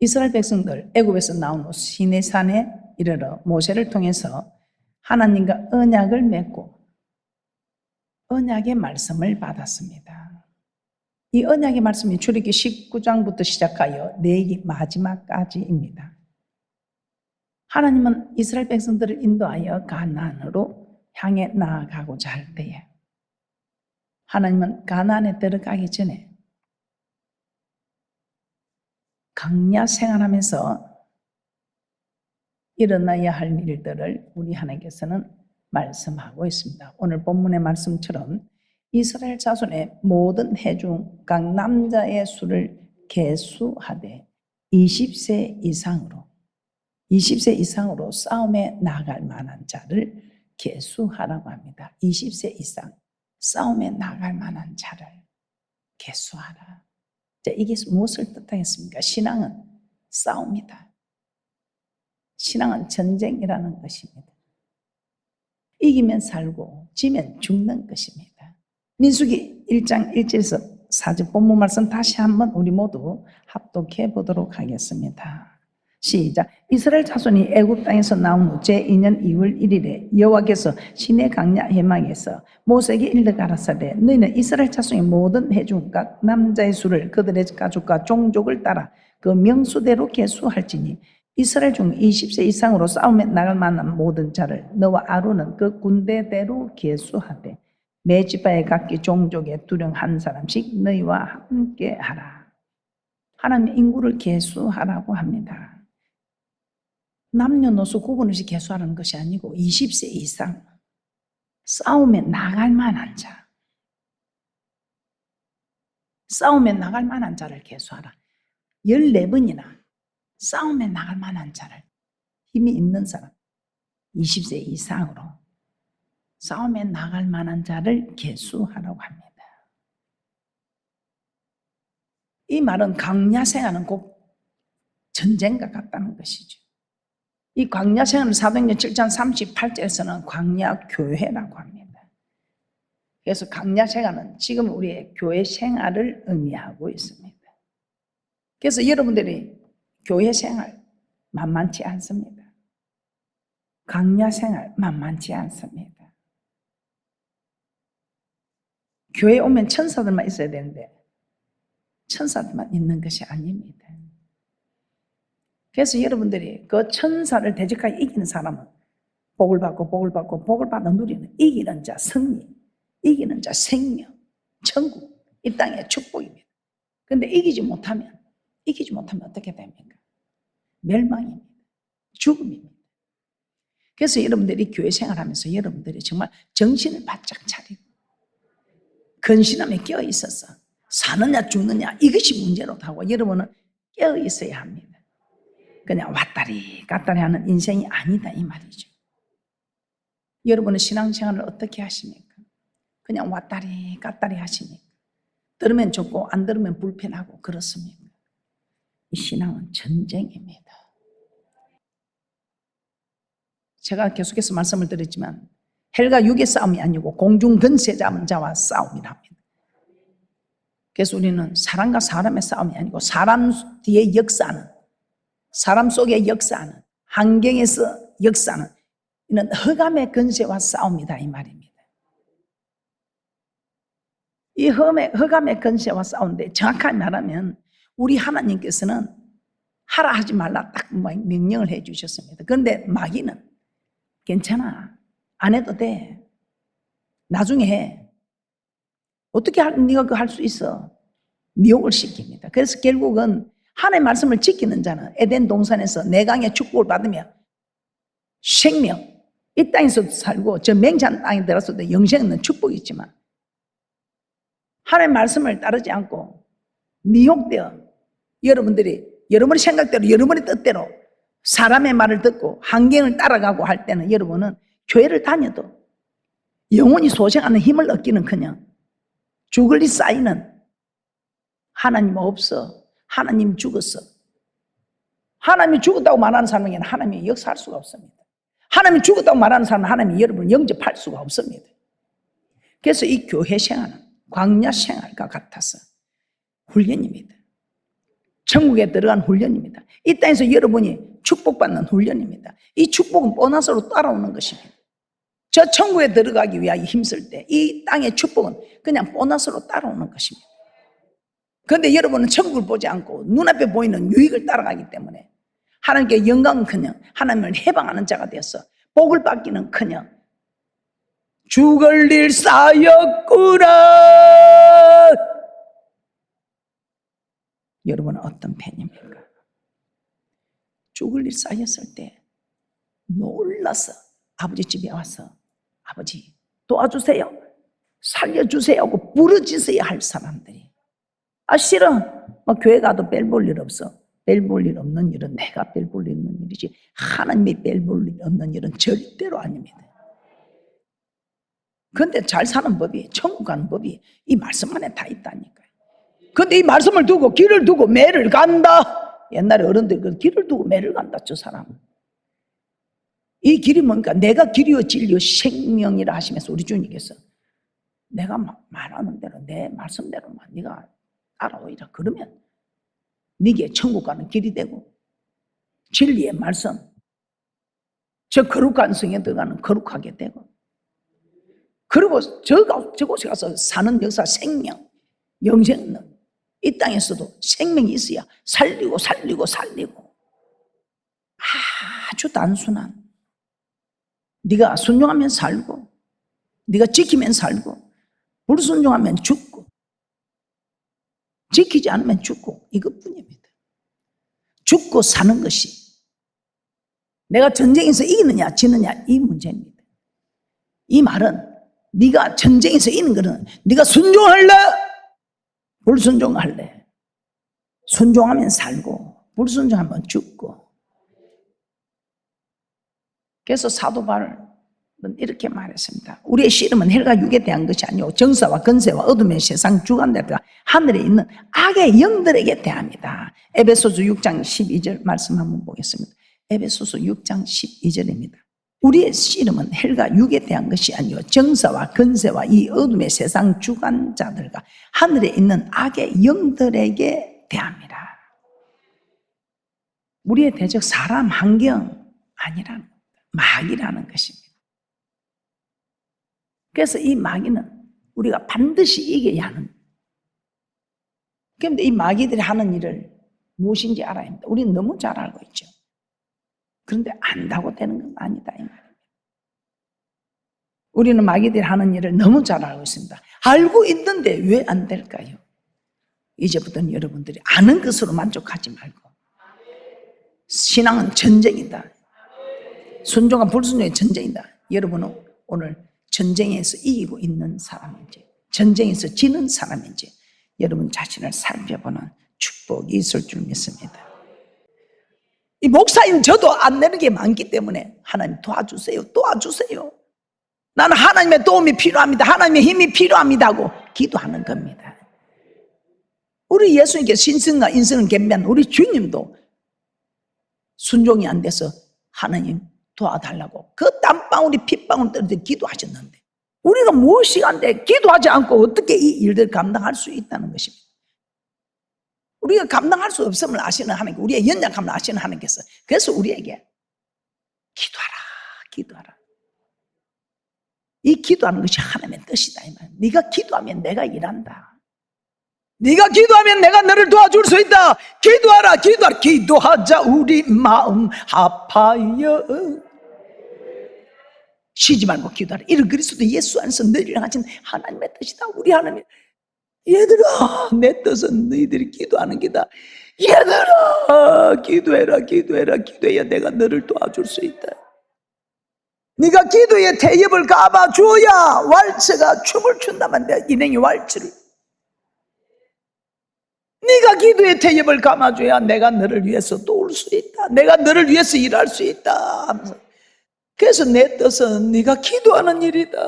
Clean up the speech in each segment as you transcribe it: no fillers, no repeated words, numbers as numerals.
이스라엘 백성들 애굽에서 나온 후 시내산에 이르러 모세를 통해서 하나님과 언약을 맺고 언약의 말씀을 받았습니다. 이 언약의 말씀이 출애굽기 19장부터 시작하여 내기 마지막까지입니다. 하나님은 이스라엘 백성들을 인도하여 가나안으로 향해 나아가고자 할 때에 하나님은 가나안에 들어가기 전에 광야 생활하면서 일어나야 할 일들을 우리 하나님께서는 말씀하고 있습니다. 오늘 본문의 말씀처럼 이스라엘 자손의 모든 해중 각 남자의 수를 계수하되 20세 이상으로 싸움에 나갈 만한 자를 계수하라고 합니다. 20세 이상 싸움에 나갈 만한 자를 계수하라. 자, 이게 무엇을 뜻하겠습니까? 신앙은 싸움이다. 신앙은 전쟁이라는 것입니다. 이기면 살고 지면 죽는 것입니다. 민수기 1장 1절에서 4절 본문 말씀 다시 한번 우리 모두 합독해 보도록 하겠습니다. 시작. 이스라엘 자손이 애굽 땅에서 나온 후 제2년 2월 1일에 여호와께서 시내 광야 해막에서 모세에게 일러 가라사대 너희는 이스라엘 자손의 모든 해중 각 남자의 수를 그들의 가족과 종족을 따라 그 명수대로 계수할지니 이스라엘 중 20세 이상으로 싸움에 나갈 만한 모든 자를 너와 아론은 그 군대대로 계수하되 매 지파의 각기 종족의 두령 한 사람씩 너희와 함께 하라. 하나님의 인구를 계수하라고 합니다. 남녀노소 구분 없이 계수하는 것이 아니고 20세 이상 싸움에 나갈 만한 자, 싸움에 나갈 만한 자를 계수하라. 14번이나 싸움에 나갈 만한 자를, 힘이 있는 사람 20세 이상으로 싸움에 나갈 만한 자를 계수하라고 합니다. 이 말은 광야 생활은 꼭 전쟁과 같다는 것이죠. 이 광야 생활은 사도행전 7장 38절에서는 광야 교회라고 합니다. 그래서 광야 생활은 지금 우리의 교회 생활을 의미하고 있습니다. 그래서 여러분들이 교회 생활 만만치 않습니다. 광야 생활 만만치 않습니다. 교회에 오면 천사들만 있어야 되는데 천사들만 있는 것이 아닙니다. 그래서 여러분들이 그 천사를 대적하게 이기는 사람은 복을 받고 복을 받고 복을 받아 누리는 이기는 자 승리, 이기는 자 생명, 천국, 이 땅의 축복입니다. 그런데 이기지 못하면 어떻게 됩니까? 멸망입니다. 죽음입니다. 그래서 여러분들이 교회 생활하면서 여러분들이 정말 정신을 바짝 차리고 근신함에 깨어 있어서 사느냐 죽느냐 이것이 문제로 하고 여러분은 깨어 있어야 합니다. 그냥 왔다리 갔다리 하는 인생이 아니다 이 말이죠. 여러분은 신앙생활을 어떻게 하십니까? 그냥 왔다리 갔다리 하십니까? 들으면 좋고 안 들으면 불편하고 그렇습니까? 이 신앙은 전쟁입니다. 제가 계속해서 말씀을 드렸지만 헬과 육의 싸움이 아니고 공중 근세 잡은 자와 싸움이랍니다. 그래서 우리는 사람과 사람의 싸움이 아니고 사람 뒤에 역사하는, 사람 속에 역사하는, 환경에서 역사하는 이는 흑암의 근세와 싸움이다 이 말입니다. 이 흑암의 근세와 싸우는데 정확하게 말하면 우리 하나님께서는 하라 하지 말라 딱 명령을 해 주셨습니다. 그런데 마귀는 괜찮아, 안 해도 돼, 나중에 해, 어떻게 네가 그거 할 수 있어, 미혹을 시킵니다. 그래서 결국은 하나님의 말씀을 지키는 자는 에덴 동산에서 내강의 축복을 받으며 생명, 이 땅에서도 살고 저 맹자한 땅에 들어서도 영생 있는 축복이 있지만 하나님의 말씀을 따르지 않고 미혹되어 여러분들이 여러분의 생각대로 여러분의 뜻대로 사람의 말을 듣고 환경을 따라가고 할 때는 여러분은 교회를 다녀도 영원히 소생하는 힘을 얻기는커녕 죽을 리 쌓이는 하나님 없어, 하나님 죽었어, 하나님이 죽었다고 말하는 사람에게는 하나님이 역사할 수가 없습니다. 하나님이 죽었다고 말하는 사람은 하나님이 여러분을 영접할 수가 없습니다. 그래서 이 교회 생활은 광야 생활과 같아서 훈련입니다. 천국에 들어간 훈련입니다. 이 땅에서 여러분이 축복받는 훈련입니다. 이 축복은 보너스로 따라오는 것입니다. 저 천국에 들어가기 위하여 힘쓸 때 이 땅의 축복은 그냥 보너스로 따라오는 것입니다. 그런데 여러분은 천국을 보지 않고 눈앞에 보이는 유익을 따라가기 때문에 하나님께 영광은커녕 하나님을 해방하는 자가 되어서 복을 받기는커녕 죽을 일 쌓였구나. 여러분은 어떤 편입니까? 죽을 일 쌓였을 때 놀라서 아버지 집에 와서 아버지 도와주세요, 살려주세요 하고 부르짖어야 할 사람들이, 싫어, 교회 가도 별 볼 일 없어. 별 볼 일 없는 일은 내가 별 볼 일 없는 일이지 하나님이 별 볼 일 없는 일은 절대로 아닙니다. 그런데 잘 사는 법이, 천국 가는 법이 이 말씀 안에 다 있다니까요. 그런데 이 말씀을 두고 길을 두고 매를 간다. 옛날에 어른들 그 길을 두고 매를 간다. 저 사람은 이 길이 뭔가 내가 길이요 진리요 생명이라 하시면서 우리 주님께서 내가 말하는 대로 내 말씀대로만 네가 따라오이라 그러면 네게 천국 가는 길이 되고 진리의 말씀 저 거룩한 성에 들어가는 거룩하게 되고, 그리고 저곳에 가서 사는 역사 생명 영생은 이 땅에서도 생명이 있어야 살리고 아주 단순한, 네가 순종하면 살고 네가 지키면 살고 불순종하면 죽고 지키지 않으면 죽고 이것뿐입니다. 죽고 사는 것이 내가 전쟁에서 이기느냐 지느냐 이 문제입니다. 이 말은 네가 전쟁에서 이기는 것은 네가 순종할래 불순종할래, 순종하면 살고 불순종하면 죽고. 그래서 사도 바울은 이렇게 말했습니다. 우리의 씨름은 혈과 육에 대한 것이 아니오 정사와 권세와 어둠의 세상 주관들과 하늘에 있는 악의 영들에게 대합니다. 에베소서 6장 12절 말씀 한번 보겠습니다. 에베소서 6장 12절입니다. 우리의 씨름은 혈과 육에 대한 것이 아니오 정사와 권세와 이 어둠의 세상 주관자들과 하늘에 있는 악의 영들에게 대합니다. 우리의 대적 사람 환경 아니라는 겁니다. 마귀라는 것입니다. 그래서 이 마귀는 우리가 반드시 이겨야 하는, 그런데 이 마귀들이 하는 일을 무엇인지 알아야 합니다. 우리는 너무 잘 알고 있죠. 그런데 안다고 되는 건 아니다 이 말입니다. 우리는 마귀들이 하는 일을 너무 잘 알고 있습니다. 알고 있는데 왜 안 될까요? 이제부터는 여러분들이 아는 것으로 만족하지 말고, 신앙은 전쟁이다. 순종과 불순종의 전쟁이다. 여러분은 오늘 전쟁에서 이기고 있는 사람인지 전쟁에서 지는 사람인지 여러분 자신을 살펴보는 축복이 있을 줄 믿습니다. 이 목사인 저도 안 되는 게 많기 때문에 하나님 도와주세요, 도와주세요. 나는 하나님의 도움이 필요합니다, 하나님의 힘이 필요합니다 하고 기도하는 겁니다. 우리 예수님께 신성과 인성을 겸비한 우리 주님도 순종이 안 돼서 하나님 도와달라고 그 땀방울이 핏방울 떨어져 기도하셨는데, 우리가 무엇이 안 돼 기도하지 않고 어떻게 이 일들을 감당할 수 있다는 것입니다. 우리가 감당할 수 없음을 아시는 하나님, 우리의 연약함을 아시는 하나님께서 그래서 우리에게 기도하라. 이 기도하는 것이 하나님의 뜻이다 이 말. 네가 기도하면 내가 일한다. 네가 기도하면 내가 너를 도와줄 수 있다. 기도하라. 기도하자 우리 마음 아파요. 쉬지 말고 기도하라. 이를 그리스도 예수 안에서 너희를 향하신 하나님의 뜻이다. 우리 하나님, 얘들아 내 뜻은 너희들이 기도하는 게다. 얘들아 기도해라. 기도해야 내가 너를 도와줄 수 있다. 네가 기도에 태엽을 감아줘야 왈츠가 춤을 춘다면 내 인행의 왈츠를, 네가 기도에 태엽을 감아줘야 내가 너를 위해서 도울 수 있다. 내가 너를 위해서 일할 수 있다 하면서, 그래서 내 뜻은 네가 기도하는 일이다.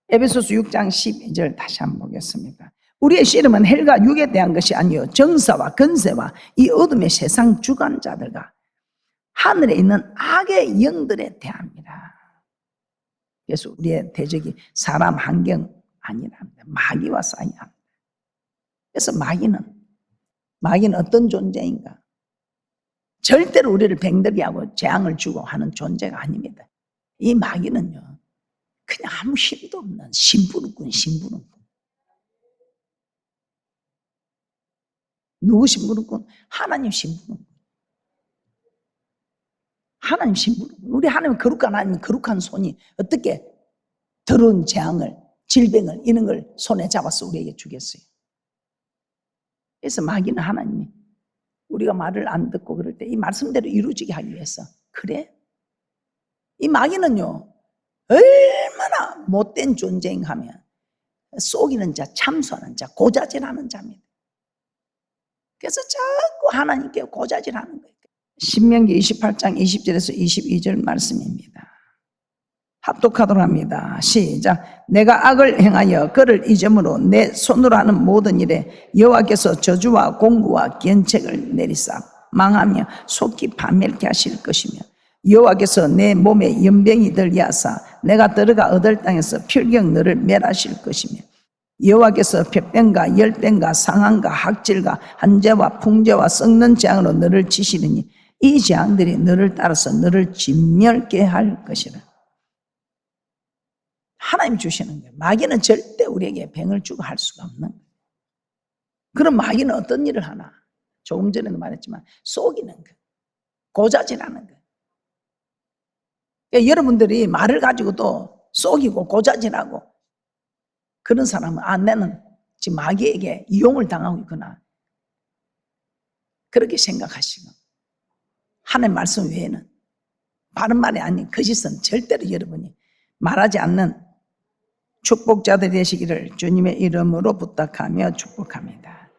에베소서 6장 12절 다시 한번 보겠습니다. 우리의 씨름은 헬과 육에 대한 것이 아니요 정사와 권세와 이 어둠의 세상 주관자들과 하늘에 있는 악의 영들에 대합니다. 그래서 우리의 대적이 사람 환경 아니랍니다. 마귀와 싸이합니다. 그래서 마귀는 어떤 존재인가? 절대로 우리를 병들이하고 재앙을 주고 하는 존재가 아닙니다. 이 마귀는요, 그냥 아무 힘도 없는 심부름꾼. 누구 심부름꾼? 하나님 심부름꾼. 하나님 심부름꾼. 우리 하나님 거룩한 하나님 거룩한 손이 어떻게 더러운 재앙을, 질병을, 이런 걸 손에 잡아서 우리에게 주겠어요? 그래서 마귀는 하나님이 우리가 말을 안 듣고 그럴 때 이 말씀대로 이루어지게 하기 위해서, 그래? 이 마귀는요, 얼마나 못된 존재인가 하면 속이는 자, 참소하는 자, 고자질하는 자입니다. 그래서 자꾸 하나님께 고자질하는 거예요. 신명기 28장 20절에서 22절 말씀입니다. 합독하도록 합니다. 시작. 내가 악을 행하여 그를 잊음으로 내 손으로 하는 모든 일에 여호와께서 저주와 공구와 견책을 내리사 망하며 속히 파멸케 하실 것이며, 여호와께서 내 몸에 연병이 들게 하사 내가 들어가 얻을 땅에서 필경 너를 멸하실 것이며, 여호와께서 폐병과 열병과 상한과 학질과 한재와 풍재와 썩는 재앙으로 너를 치시리니 이 재앙들이 너를 따라서 너를 진멸케 할 것이라. 하나님 주시는 거예요. 마귀는 절대 우리에게 병을 주고 할 수가 없는 거예요. 그럼 마귀는 어떤 일을 하나? 조금 전에도 말했지만 속이는 거예요. 고자질하는 거예요. 그러니까 여러분들이 말을 가지고 또 속이고 고자질하고 그런 사람은 나는 지금 마귀에게 이용을 당하고 있구나, 그렇게 생각하시고, 하나님 말씀 외에는 바른 말이 아닌 거짓은 절대로 여러분이 말하지 않는 축복자들이 되시기를 주님의 이름으로 부탁하며 축복합니다.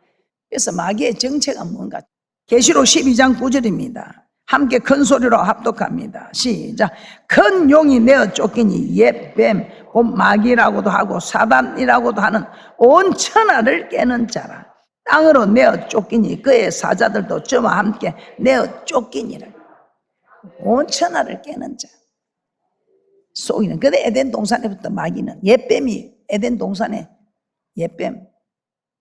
그래서 마귀의 정체가 뭔가? 계시록 12장 9절입니다. 함께 큰 소리로 합독합니다. 시작. 큰 용이 내어 쫓기니 옛 뱀, 곧 마귀라고도 하고 사단이라고도 하는 온 천하를 깨는 자라. 땅으로 내어 쫓기니 그의 사자들도 저와 함께 내어 쫓기니라. 온 천하를 깨는 자. 속이는. 근데 에덴 동산에부터 마귀는, 옛뱀이 에덴 동산에 옛뱀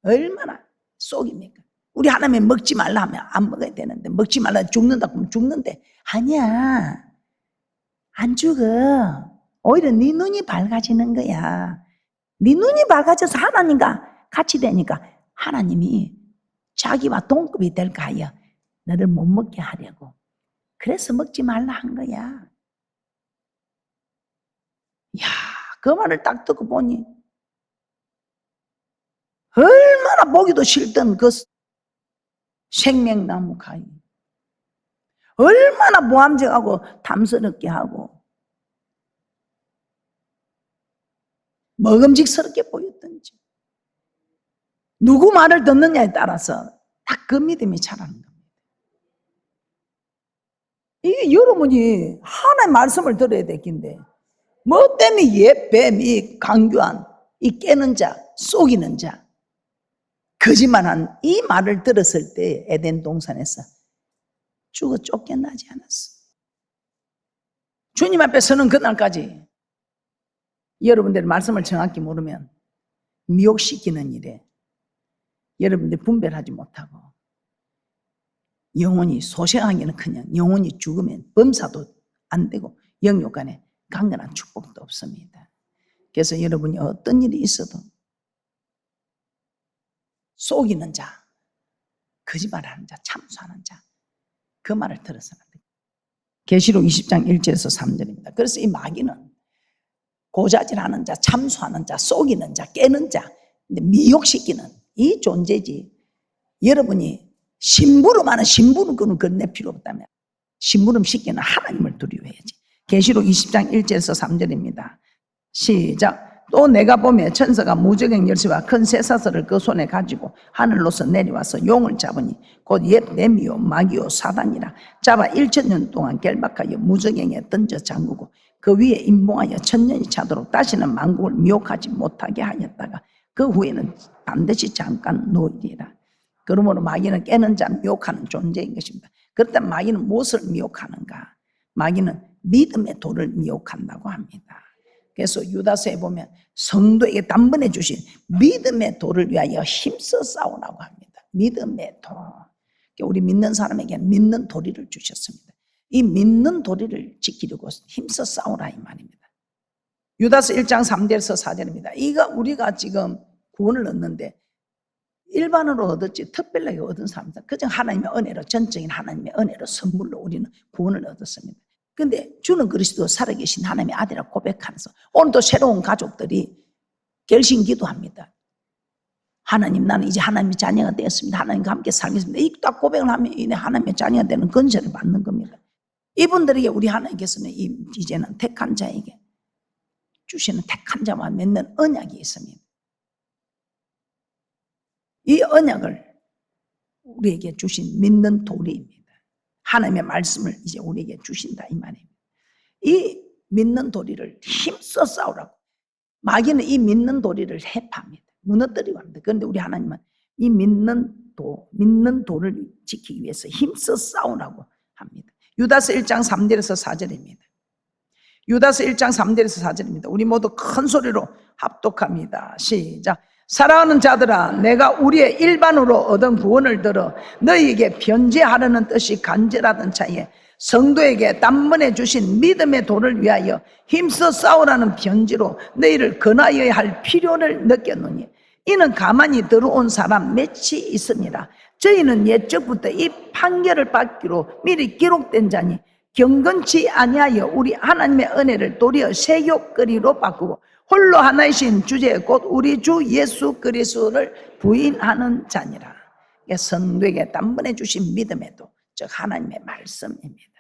얼마나 속입니까? 우리 하나님 먹지 말라 하면 안 먹어야 되는데, 먹지 말라 죽는다 그러면 죽는데, 아니야, 안 죽어. 오히려 네 눈이 밝아지는 거야. 네 눈이 밝아져서 하나님과 같이 되니까 하나님이 자기와 동급이 될까 하여 너를 못 먹게 하려고, 그래서 먹지 말라 한 거야. 야, 그 말을 딱 듣고 보니 얼마나 보기도 싫던 그 생명나무 가위, 얼마나 모함적하고 탐스럽게 하고 먹음직스럽게 보였던지, 누구 말을 듣느냐에 따라서 딱 그 믿음이 자라는 겁니다. 이게 여러분이 하나의 말씀을 들어야 되긴데, 뭐 때문에 옛뱀, 이 강교한, 이 깨는 자, 속이는 자, 거짓말한 이 말을 들었을 때 에덴 동산에서 죽어 쫓겨나지 않았어. 주님 앞에 서는 그날까지 여러분들의 말씀을 정확히 모르면 미혹시키는 일에 여러분들 분별하지 못하고 영혼이 소생하기는 그냥 영혼이 죽으면 범사도 안 되고 영육 간에 강건한 축복도 없습니다. 그래서 여러분이 어떤 일이 있어도 속이는 자, 거짓말하는 자, 참소하는 자, 그 말을 들어서는 안 돼요. 계시록 20장 1절에서 3절입니다. 그래서 이 마귀는 고자질하는 자, 참소하는 자, 속이는 자, 깨는 자, 미혹시키는 이 존재지. 여러분이 심부름하는 심부름꾼은 건넬 필요 없다면 심부름 시키는 하나님을 두려워해야지. 계시록 20장 1절에서 3절입니다. 시작. 또 내가 보며 천사가 무저갱 열쇠와 큰 쇠사슬을 그 손에 가지고 하늘로서 내려와서 용을 잡으니 곧 옛 뱀이요 마귀요 사단이라. 잡아 1000년 동안 결박하여 무저갱에 던져 잠그고 그 위에 임봉하여 1000년이 차도록 다시는 만국을 미혹하지 못하게 하였다가 그 후에는 반드시 잠깐 놓으리라. 그러므로 마귀는 깨는 자 미혹하는 존재인 것입니다. 그렇다면 마귀는 무엇을 미혹하는가? 마귀는 믿음의 도를 미혹한다고 합니다. 그래서 유다서에 보면 성도에게 단번에 주신 믿음의 도를 위하여 힘써 싸우라고 합니다. 믿음의 도. 우리 믿는 사람에게는 믿는 도리를 주셨습니다. 이 믿는 도리를 지키려고 힘써 싸우라 이 말입니다. 유다서 1장 3절에서 4절입니다. 이거 우리가 지금 구원을 얻는데 일반으로 얻었지 특별하게 얻은 사람들, 그저 하나님의 은혜로, 전적인 하나님의 은혜로 선물로 우리는 구원을 얻었습니다. 그런데 주는 그리스도 살아계신 하나님의 아들이라고 고백하면서 오늘도 새로운 가족들이 결심 기도합니다. 하나님, 나는 이제 하나님의 자녀가 되었습니다. 하나님과 함께 살겠습니다. 이 딱 고백을 하면 이내 하나님의 자녀가 되는 건설을 받는 겁니다. 이분들에게 우리 하나님께서는 이제는 택한 자에게 주시는 택한 자와 맺는 언약이 있습니다. 이 언약을 우리에게 주신 믿는 도리입니다. 하나님의 말씀을 이제 우리에게 주신다 이 말입니다. 이 믿는 도리를 힘써 싸우라고. 마귀는 이 믿는 도리를 해파합니다. 무너뜨리고 합니다. 그런데 우리 하나님은 이 믿는 도를 지키기 위해서 힘써 싸우라고 합니다. 유다서 1장 3절에서 4절입니다. 유다서 1장 3절에서 4절입니다. 우리 모두 큰 소리로 합독합니다. 시작. 사랑하는 자들아, 내가 우리의 일반으로 얻은 구원을 들어 너희에게 변제하려는 뜻이 간절하던 차에 성도에게 단번에 주신 믿음의 도를 위하여 힘써 싸우라는 편지로 너희를 권하여야 할 필요를 느꼈노니 이는 가만히 들어온 사람 몇이 있습니다. 저희는 옛적부터 이 판결을 받기로 미리 기록된 자니 경건치 아니하여 우리 하나님의 은혜를 도리어 세욕거리로 바꾸고 홀로 하나이신 주제 곧 우리 주 예수 그리스도를 부인하는 자니라. 성도에게 단번에 주신 믿음의 도, 즉 하나님의 말씀입니다.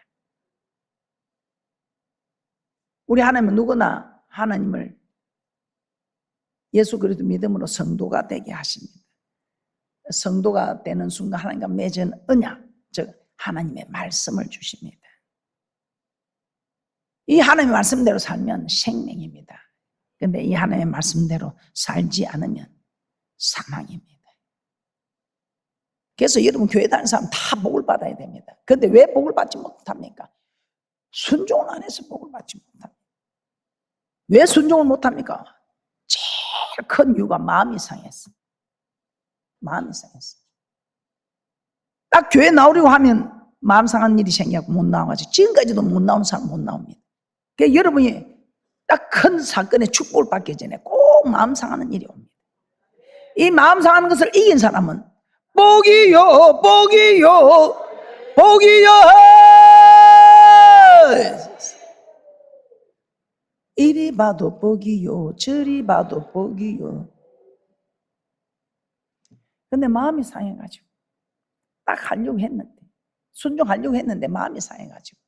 우리 하나님은 누구나 하나님을 예수 그리스도 믿음으로 성도가 되게 하십니다. 성도가 되는 순간 하나님과 맺은 언약, 즉 하나님의 말씀을 주십니다. 이 하나님의 말씀대로 살면 생명입니다. 그런데 이 하나님의 말씀대로 살지 않으면 사망입니다. 그래서 여러분 교회 다니는 사람 다 복을 받아야 됩니다. 그런데 왜 복을 받지 못합니까? 순종을 안 해서 복을 받지 못합니다. 왜 순종을 못합니까? 제일 큰 이유가 마음이 상했어. 마음이 상했어. 딱 교회 나오려고 하면 마음 상한 일이 생겨서 못 나와가지고 지금까지도 못 나오는 사람 못 나옵니다. 그러니까 여러분이 딱 큰 사건의 축복을 받기 전에 꼭 마음 상하는 일이 옵니다. 이 마음 상하는 것을 이긴 사람은 복이요 복이요 복이요 이리 봐도 복이요 저리 봐도 복이요. 근데 마음이 상해가지고 딱 하려고 했는데 순종하려고 했는데 마음이 상해가지고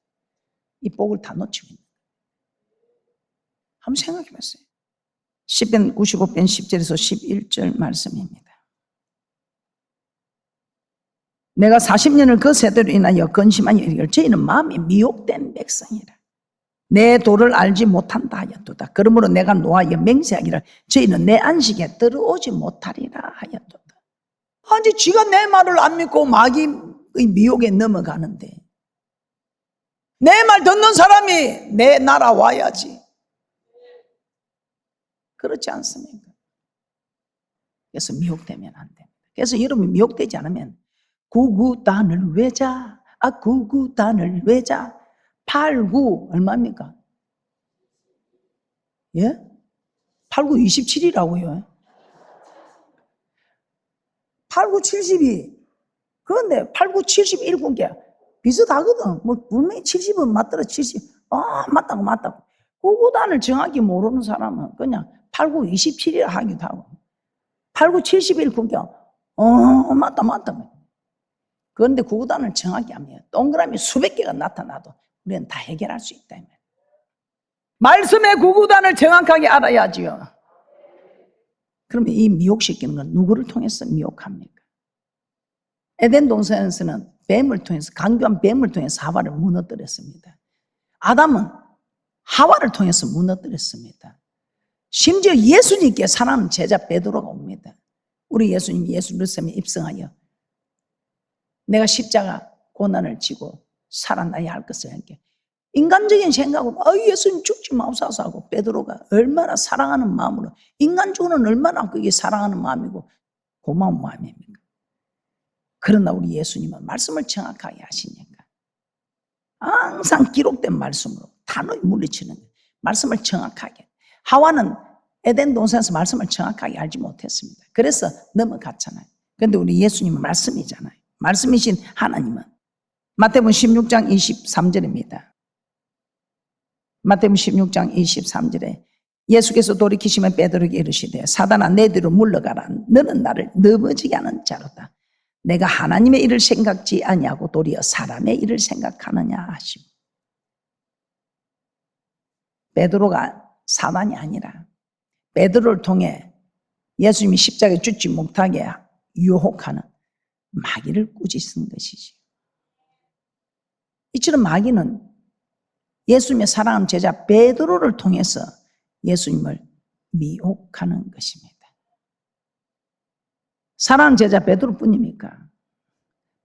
이 복을 다 놓치고 있는 거예요. 한번 생각해 봤어요. 시편 95편 10절에서 11절 말씀입니다. 내가 40년을 그 세대로 인하여 근심하여 이르기를 저희는 마음이 미혹된 백성이라. 내 도를 알지 못한다 하였도다. 그러므로 내가 노하여 맹세하기를 저희는 내 안식에 들어오지 못하리라 하였도다. 아니 지가 내 말을 안 믿고 마귀의 미혹에 넘어가는데 내 말 듣는 사람이 내 나라 와야지. 그렇지 않습니까? 그래서 미혹되면 안 됩니다. 그래서 여러분이 미혹되지 않으면 구구단을 외자, 구구단을 외자. 89 얼마입니까? 예? 89 27이라고요. 89 72. 그런데 89 71 군게 비슷하거든. 뭐 분명히 70은 맞더라. 70. 맞다고. 구구단을 정확히 모르는 사람은 그냥 89 27이라 하기도 하고 89 71 군게 맞다. 그런데 구구단을 정확히 하면 동그라미 수백 개가 나타나도 우리는 다 해결할 수 있다. 말씀의 구구단을 정확하게 알아야지요. 그러면 이 미혹시키는 건 누구를 통해서 미혹합니까? 에덴 동산에서는 뱀을 통해서, 강교한 뱀을 통해서 하와를 무너뜨렸습니다. 아담은 하와를 통해서 무너뜨렸습니다. 심지어 예수님께 사랑하는 제자 베드로가 옵니다. 우리 예수님이 예수 그리스도에 입성하여 내가 십자가 고난을 지고 살아나야 할 것을 함께 인간적인 생각으로 예수님 죽지 마옵소서 하고 베드로가 얼마나 사랑하는 마음으로 인간적으로는 얼마나 그게 사랑하는 마음이고 고마운 마음입니까? 그러나 우리 예수님은 말씀을 정확하게 하시니까 항상 기록된 말씀으로 단호히 물리치는 거예요. 말씀을 정확하게. 하와는 에덴 동산에서 말씀을 정확하게 알지 못했습니다. 그래서 넘어갔잖아요. 그런데 우리 예수님은 말씀이잖아요. 말씀이신 하나님은 마태복음 16장 23절입니다. 마태복음 16장 23절에 예수께서 돌이키시면 베드로에게 이르시되 사단아 내 뒤로 물러가라. 너는 나를 넘어지게 하는 자로다. 내가 하나님의 일을 생각지 아니하고 도리어 사람의 일을 생각하느냐 하시고 베드로가 사단이 아니라 베드로를 통해 예수님이 십자가에 죽지 못하게 유혹하는 마귀를 꾸짖은 것이지. 이처럼 마귀는 예수님의 사랑하는 제자 베드로를 통해서 예수님을 미혹하는 것입니다. 사랑하는 제자 베드로뿐입니까?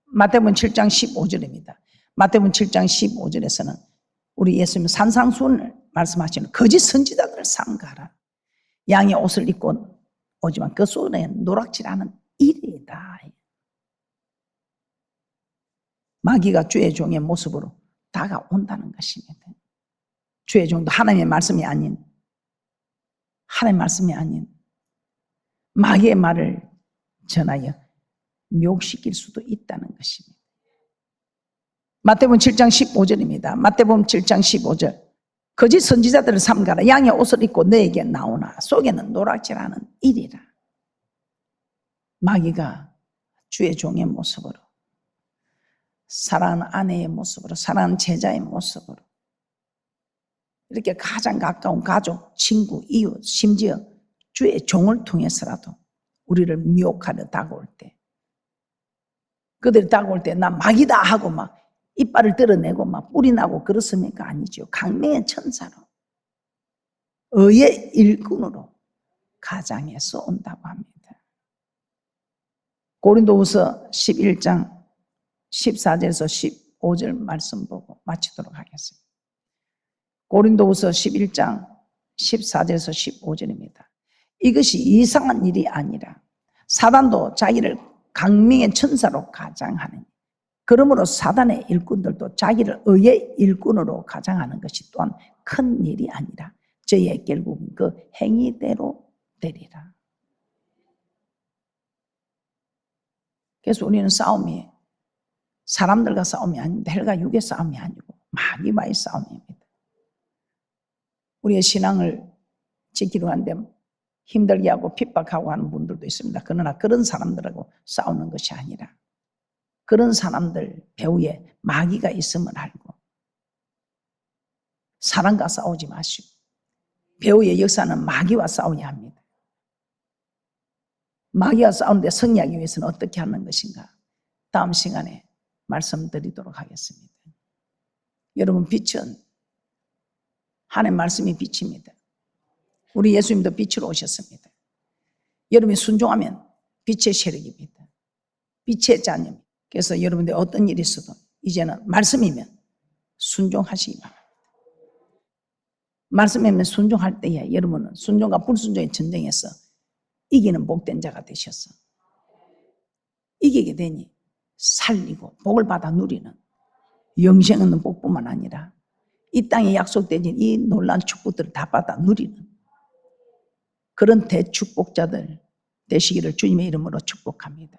마태복음 7장 15절입니다. 마태복음 7장 15절에서는 우리 예수님 산상수훈을 말씀하시는 거짓 선지자들을 삼가라. 양의 옷을 입고 오지만 그 속에 노랗지않은 일이다. 마귀가 주의 종의 모습으로 다가온다는 것입니다. 주의 종도 하나님의 말씀이 아닌 마귀의 말을 전하여 미혹시킬 수도 있다는 것입니다. 마태복음 7장 15절입니다. 마태복음 7장 15절 거짓 선지자들을 삼가라. 양의 옷을 입고 너에게 나오나 속에는 노랗지않은 일이라. 마귀가 주의 종의 모습으로 사랑하는 아내의 모습으로 사랑하는 제자의 모습으로 이렇게 가장 가까운 가족, 친구, 이웃 심지어 주의 종을 통해서라도 우리를 미혹하려 다가올 때 그들이 다가올 때 나 마귀다 하고 막 이빨을 드러내고 막 뿔이 나고 그렇습니까? 아니죠. 강맹의 천사로 의의 일꾼으로 가장에서 온다고 합니다. 고린도후서 11장 14절에서 15절 말씀 보고 마치도록 하겠습니다. 고린도후서 11장 14절에서 15절입니다. 이것이 이상한 일이 아니라 사단도 자기를 강명의 천사로 가장하느니 그러므로 사단의 일꾼들도 자기를 의의 일꾼으로 가장하는 것이 또한 큰 일이 아니라 저희의 결국은 그 행위대로 되리라. 그래서 우리는 싸움이 사람들과 싸움이 아닙니다. 헬과 육의 싸움이 아니고 마귀와의 싸움입니다. 우리의 신앙을 지키려 하는데 힘들게 하고 핍박하고 하는 분들도 있습니다. 그러나 그런 사람들하고 싸우는 것이 아니라 그런 사람들 배후에 마귀가 있음을 알고 사람과 싸우지 마시고 배후의 역사는 마귀와 싸워야 합니다. 마귀와 싸우는데 승리하기 위해서는 어떻게 하는 것인가? 다음 시간에 말씀드리도록 하겠습니다. 여러분 빛은 하나님의 말씀이 빛입니다. 우리 예수님도 빛으로 오셨습니다. 여러분이 순종하면 빛의 세력입니다. 빛의 자녀입니다. 그래서 여러분들 어떤 일이 있어도 이제는 말씀이면 순종하시기 바랍니다. 말씀이면 순종할 때에 여러분은 순종과 불순종의 전쟁에서 이기는 복된 자가 되셔서 이기게 되니 살리고 복을 받아 누리는 영생 얻는 복뿐만 아니라 이 땅에 약속된 이 놀라운 축복들을 다 받아 누리는 그런 대축복자들 되시기를 주님의 이름으로 축복합니다.